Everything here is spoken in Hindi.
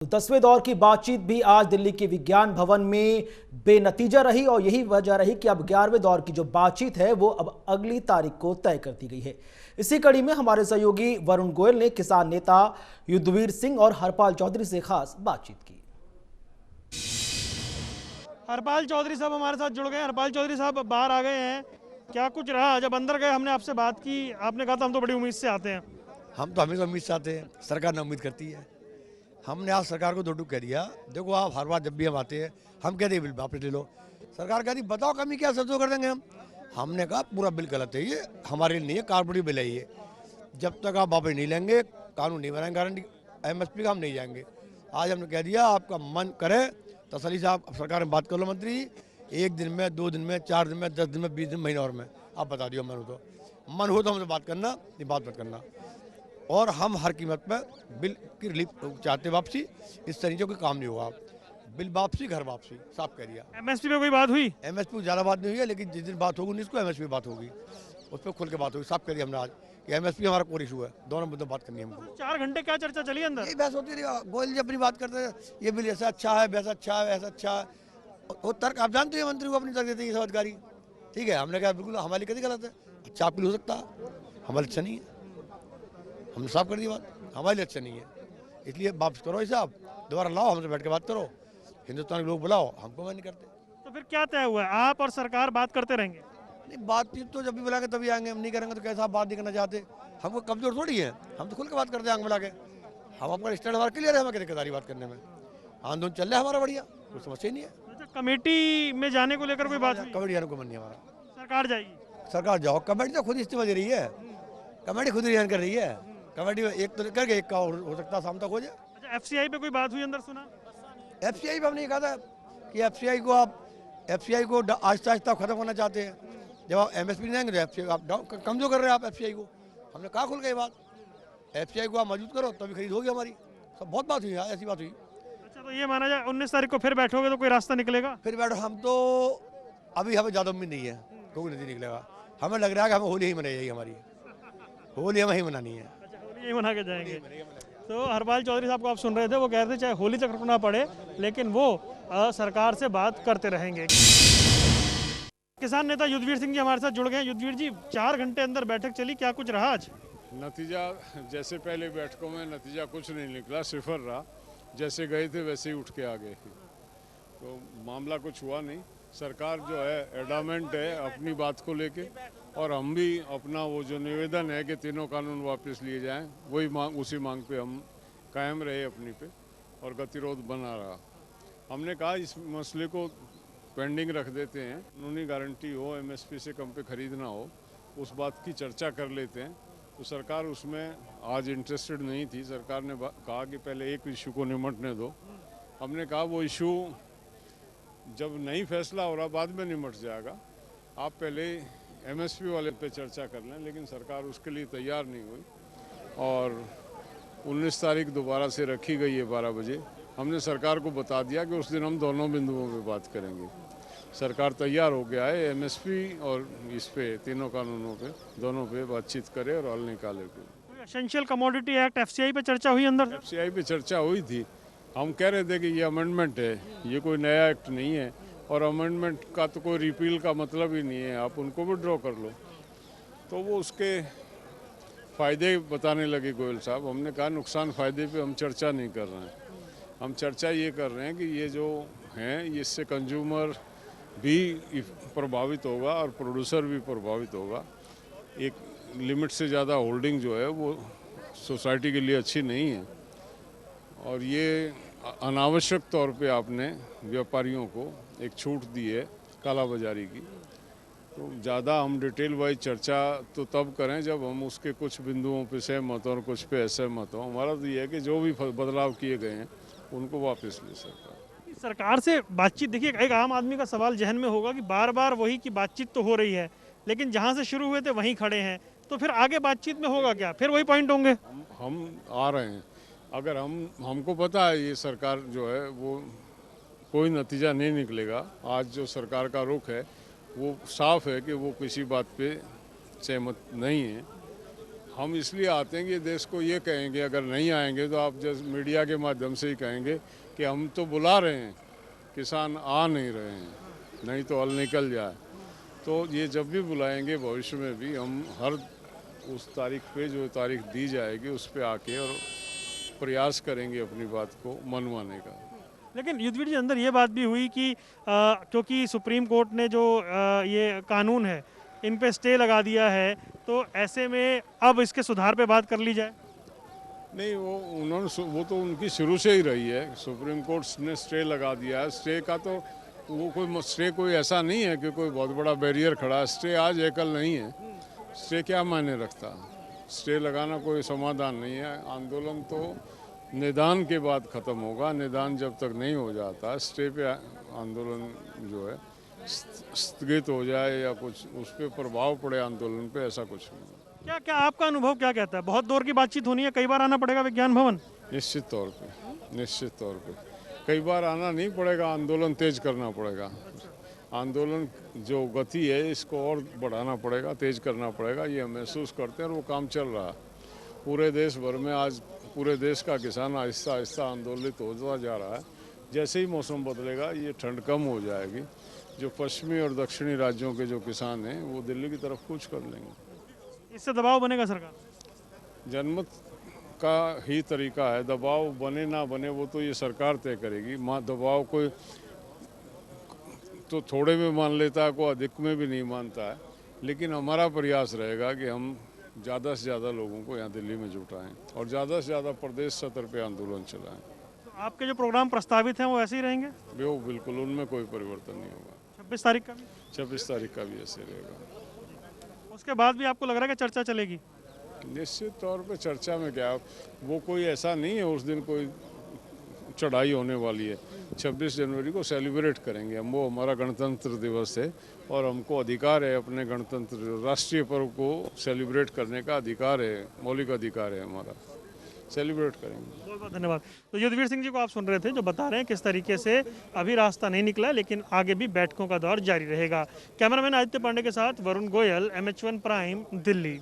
10वें दौर की बातचीत भी आज दिल्ली के विज्ञान भवन में बेनतीजा रही और यही वजह रही कि अब 11वें दौर की जो बातचीत है वो अब अगली तारीख को तय कर दी गई है। इसी कड़ी में हमारे सहयोगी वरुण गोयल ने किसान नेता युद्धवीर सिंह और हरपाल चौधरी से खास बातचीत की। हरपाल चौधरी साहब हमारे साथ जुड़ गए। हरपाल चौधरी साहब बाहर आ गए हैं, क्या कुछ रहा? जब अंदर गए हमने आपसे बात की, आपने कहा था हम तो बड़ी उम्मीद से आते हैं। हम तो हमेशा उम्मीद से आते हैं, सरकार ने उम्मीद करती है। हमने आज सरकार को दो टूक कह दिया, देखो आप हर बार जब भी हम आते हैं हम कहते हैं बिल वापस ले लो। सरकार कहती बताओ कमी क्या, सब तो कर देंगे हम। हमने कहा पूरा बिल गलत है, ये हमारे लिए नहीं है, कारपोरेट बिल है ये। जब तक आप वापस नहीं लेंगे, कानून नहीं बनाएंगे, गारंटी MSP का हम नहीं जाएंगे। आज हमने कह दिया आपका मन करे तसल्ली से आप सरकार में बात कर लो मंत्री, 1 दिन में, 2 दिन में, 4 दिन में, 10 दिन में, 20 दिन, महीने और में आप बता दियो। मन हो तो हमसे बात करना, नहीं बात मत करना। और हम हर कीमत पर बिल की रिलीफ चाहते वापसी, इस तरीके कोई काम नहीं होगा। बिल वापसी, घर वापसी, साफ कह दिया। MSP पे कोई बात हुई? MSP ज़्यादा बात नहीं हुई है, लेकिन जिस दिन बात होगी उसको MSP बात होगी, उस पर खुल के बात होगी। साफ कह दिया हमने आज कि MSP हमारा कोई इशू है, दोनों मुद्दों बात करनी है हमको। 4 घंटे क्या चर्चा चली अंदर? यही बहस होती रही, गोयल जी अपनी बात करते हैं, ये बिल ऐसा अच्छा है, वैसा अच्छा है, ऐसा अच्छा है। वो तर्क आप जानते हैं, मंत्री को अपनी तर्क देते हैं सब अधिकारी। ठीक है, हमने कहा बिल्कुल हमारी कभी गलत है, अच्छा आपके लिए हो सकता है, हमारे अच्छा नहीं है। हमने साफ कर दी बात, हमारे लिए अच्छा नहीं है, इसलिए वापस करो हिसाब, दोबारा लाओ, हमसे बैठ के बात करो, हिंदुस्तान के लोग बुलाओ, हमको मैं नहीं करते। तो फिर क्या तय हुआ है? आप और सरकार बात करते रहेंगे? नहीं, बातचीत तो जब भी बुलाएंगे तभी आएंगे, हम नहीं करेंगे तो कैसा आप बात नहीं करना चाहते? हमको कमजोर थोड़ी है, हम तो खुल के बात करते हैं आंख मिला के। हम अपना स्टैंड हमारा क्लियर है, हमें क्या दिक्कत बात करने में, आंदोलन चल रहा है हमारा बढ़िया, कोई समस्या ही नहीं है। अच्छा, कमेटी में जाने को लेकर कोई बात हुई? कमेटी जाने को मन नहीं हमारा। सरकार जाएगी? सरकार जाओ, कमेटी तो खुद इस्तीफा दे रही है, कमेटी खुद रिजाइन कर रही है। कमेटी में एक तो करके एक का हो सकता है शाम तक हो जाए। अच्छा, FCI पे कोई बात हुई अंदर, सुना? FCI पे हमने कहा था कि FCI को आहिस्ता आहिस्ता खत्म करना चाहते हैं। जब आप MSP नहीं जाएंगे तो FCI आप कमजोर कर रहे हैं आप FCI को। हमने कहा खुल गई बात, FCI को आप मौजूद करो तभी खरीद होगी हमारी। सब बहुत बात हुई, ऐसी बात हुई। अच्छा, तो ये माना जाए 19 तारीख को फिर बैठोगे तो कोई रास्ता निकलेगा? फिर बैठो, हम तो अभी हमें ज़्यादा उम्मीद नहीं है, कोई नहीं निकलेगा। हमें लग रहा है कि हमें होली ही मनाई जाएगी, हमारी होली हमें ही मनानी है। अच्छा, होली यही मना के जाएंगे। तो हरपाल चौधरी साहब को आप सुन रहे थे, वो कह रहे थे चाहे होली तक रुकना पड़े लेकिन वो सरकार से बात करते रहेंगे। किसान नेता युद्धवीर सिंह जी हमारे साथ जुड़ गए। युद्धवीर जी, 4 घंटे अंदर बैठक चली, क्या कुछ रहा आज? नतीजा जैसे पहले बैठकों में नतीजा कुछ नहीं निकला, सिफर रहा। जैसे गए थे वैसे ही उठ के आ गए, तो मामला कुछ हुआ नहीं। सरकार जो है एडामेंट है अपनी बात को लेके, और हम भी अपना वो जो निवेदन है कि तीनों कानून वापस लिए जाएं, वही उसी मांग पे हम कायम रहे अपनी पे, और गतिरोध बना रहा। हमने कहा इस मसले को पेंडिंग रख देते हैं, कानूनी गारंटी हो, MSP से कम पे खरीदना हो, उस बात की चर्चा कर लेते हैं। तो सरकार उसमें आज इंटरेस्टेड नहीं थी। सरकार ने कहा कि पहले एक इशू को निमटने दो। हमने कहा वो इशू जब नहीं फैसला हो रहा बाद में निमट जाएगा, आप पहले MSP वाले पे चर्चा कर लें, लेकिन सरकार उसके लिए तैयार नहीं हुई और 19 तारीख दोबारा से रखी गई है 12 बजे। हमने सरकार को बता दिया कि उस दिन हम दोनों बिंदुओं पे बात करेंगे। सरकार तैयार हो गया है, MSP और इस पे तीनों कानूनों पे दोनों पे बातचीत करे और हल निकाले। एसेंशियल कमोडिटी एक्ट FCI पे चर्चा हुई अंदर? FCI पे चर्चा हुई थी। हम कह रहे थे कि ये अमेंडमेंट है, ये कोई नया एक्ट नहीं है, और अमेंडमेंट का तो कोई रिपील का मतलब ही नहीं है, आप उनको विड्रॉ कर लो। तो वो उसके फ़ायदे बताने लगे गोयल साहब। हमने कहा नुकसान फ़ायदे पे हम चर्चा नहीं कर रहे हैं, हम चर्चा ये कर रहे हैं कि ये जो हैं इससे कंज्यूमर भी प्रभावित होगा और प्रोड्यूसर भी प्रभावित होगा। एक लिमिट से ज़्यादा होल्डिंग जो है वो सोसाइटी के लिए अच्छी नहीं है, और ये अनावश्यक तौर पे आपने व्यापारियों को एक छूट दी है काला बाजारी की। तो ज़्यादा हम डिटेल वाइज चर्चा तो तब करें जब हम उसके कुछ बिंदुओं पे सहमत हों और कुछ पे असहमत हों। हमारा तो ये है कि जो भी बदलाव किए गए हैं उनको वापस ले सरकार से बातचीत। देखिए, एक आम आदमी का सवाल जहन में होगा कि बार बार वही की बातचीत तो हो रही है, लेकिन जहाँ से शुरू हुए थे वहीं खड़े हैं, तो फिर आगे बातचीत में होगा क्या? फिर वही पॉइंट होंगे? हम आ रहे हैं। अगर हमको पता है ये सरकार जो है वो कोई नतीजा नहीं निकलेगा। आज जो सरकार का रुख है वो साफ है कि वो किसी बात पे सहमत नहीं है। हम इसलिए आते हैं कि देश को ये कहेंगे, अगर नहीं आएंगे तो आप जैसे मीडिया के माध्यम से ही कहेंगे कि हम तो बुला रहे हैं, किसान आ नहीं रहे हैं, नहीं तो हल निकल जाए। तो ये जब भी बुलाएंगे भविष्य में भी हम हर उस तारीख पे जो तारीख दी जाएगी उस पे आके और प्रयास करेंगे अपनी बात को मनवाने का। लेकिन युद्धवीर जी, अंदर ये बात भी हुई कि क्योंकि सुप्रीम कोर्ट ने जो ये कानून है इन पे स्टे लगा दिया है, तो ऐसे में अब इसके सुधार पे बात कर ली जाए। नहीं, वो तो उनकी शुरू से ही रही है। सुप्रीम कोर्ट ने स्टे लगा दिया है। स्टे का तो स्टे कोई ऐसा नहीं है कि कोई बहुत बड़ा बैरियर खड़ा है। स्टे आज है कल नहीं है। स्टे क्या मायने रखता? स्टे लगाना कोई समाधान नहीं है। आंदोलन तो निदान के बाद ख़त्म होगा। निदान जब तक नहीं हो जाता, स्टे पे आंदोलन जो है स्थगित हो जाए या कुछ उस पर प्रभाव पड़े आंदोलन पे, ऐसा कुछ नहीं। क्या क्या आपका अनुभव क्या कहता है? बहुत दौर की बातचीत होनी है, कई बार आना पड़ेगा विज्ञान भवन? निश्चित तौर पे कई बार आना नहीं पड़ेगा, आंदोलन तेज करना पड़ेगा। आंदोलन जो गति है इसको और बढ़ाना पड़ेगा, तेज करना पड़ेगा। ये हम महसूस करते हैं और वो काम चल रहा है पूरे देश भर में। आज पूरे देश का किसान आहिस्ता आहिस्ता आंदोलित होता जा रहा है। जैसे ही मौसम बदलेगा ये ठंड कम हो जाएगी, जो पश्चिमी और दक्षिणी राज्यों के जो किसान हैं वो दिल्ली की तरफ कूच कर लेंगे। इससे दबाव बनेगा सरकार? जनमत का ही तरीका है, दबाव बने ना बने वो तो ये सरकार तय करेगी। दबाव कोई तो थोड़े में मान लेता है, कोई अधिक में भी नहीं मानता है। लेकिन हमारा प्रयास रहेगा कि हम ज़्यादा से ज़्यादा लोगों को यहाँ दिल्ली में जुटाएं और ज़्यादा से ज़्यादा प्रदेश स्तर पे आंदोलन चलाएं। तो आपके जो प्रोग्राम प्रस्तावित हैं वो ऐसे ही रहेंगे? वो बिल्कुल, उनमें कोई परिवर्तन नहीं होगा। 26 तारीख का भी? 26 तारीख का भी ऐसे रहेगा। उसके बाद भी आपको लग रहा है कि चर्चा चलेगी? निश्चित तौर पे चर्चा में क्या, वो कोई ऐसा नहीं है उस दिन कोई चढ़ाई होने वाली है। 26 जनवरी को सेलिब्रेट करेंगे हम, वो हमारा गणतंत्र दिवस है और हमको अधिकार है अपने गणतंत्र राष्ट्रीय पर्व को सेलिब्रेट करने का अधिकार है, मौलिक अधिकार है हमारा। सेलिब्रेट करेंगे। बहुत बहुत धन्यवाद। तो युद्धवीर सिंह जी को आप सुन रहे थे, जो बता रहे हैं किस तरीके से अभी रास्ता नहीं निकला, लेकिन आगे भी बैठकों का दौर जारी रहेगा। कैमरामैन आदित्य पांडे के साथ वरुण गोयल, MH1 प्राइम, दिल्ली।